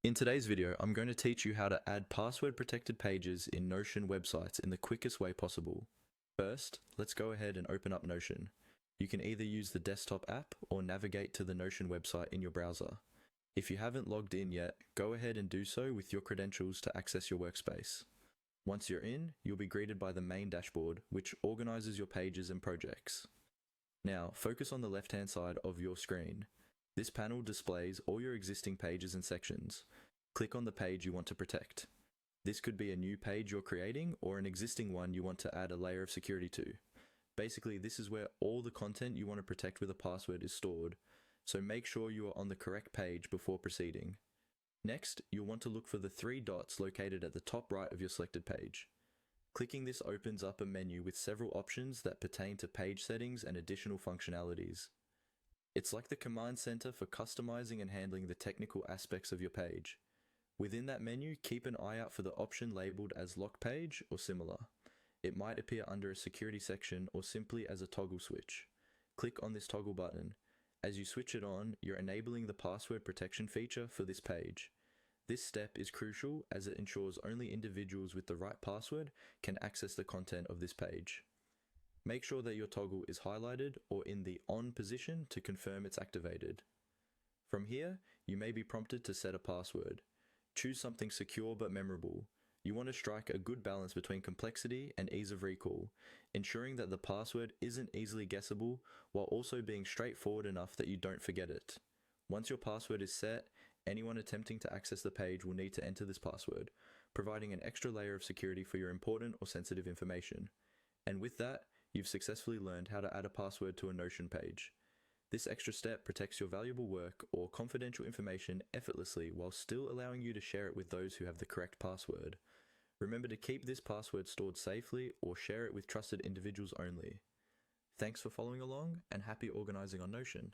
In today's video, I'm going to teach you how to add password protected pages in Notion websites in the quickest way possible. First, let's go ahead and open up Notion. You can either use the desktop app or navigate to the Notion website in your browser. If you haven't logged in yet, go ahead and do so with your credentials to access your workspace. Once you're in, you'll be greeted by the main dashboard, which organizes your pages and projects. Now, focus on the left-hand side of your screen. This panel displays all your existing pages and sections. Click on the page you want to protect. This could be a new page you're creating or an existing one you want to add a layer of security to. Basically, this is where all the content you want to protect with a password is stored, so make sure you are on the correct page before proceeding. Next, you'll want to look for the three dots located at the top right of your selected page. Clicking this opens up a menu with several options that pertain to page settings and additional functionalities. It's like the command center for customizing and handling the technical aspects of your page. Within that menu, keep an eye out for the option labeled as lock page or similar. It might appear under a security section or simply as a toggle switch. Click on this toggle button. As you switch it on, you're enabling the password protection feature for this page. This step is crucial as it ensures only individuals with the right password can access the content of this page. Make sure that your toggle is highlighted or in the on position to confirm it's activated. From here, you may be prompted to set a password. Choose something secure but memorable. You want to strike a good balance between complexity and ease of recall, ensuring that the password isn't easily guessable while also being straightforward enough that you don't forget it. Once your password is set, anyone attempting to access the page will need to enter this password, providing an extra layer of security for your important or sensitive information. And with that, you've successfully learned how to add a password to a Notion page. This extra step protects your valuable work or confidential information effortlessly while still allowing you to share it with those who have the correct password. Remember to keep this password stored safely or share it with trusted individuals only. Thanks for following along and happy organizing on Notion.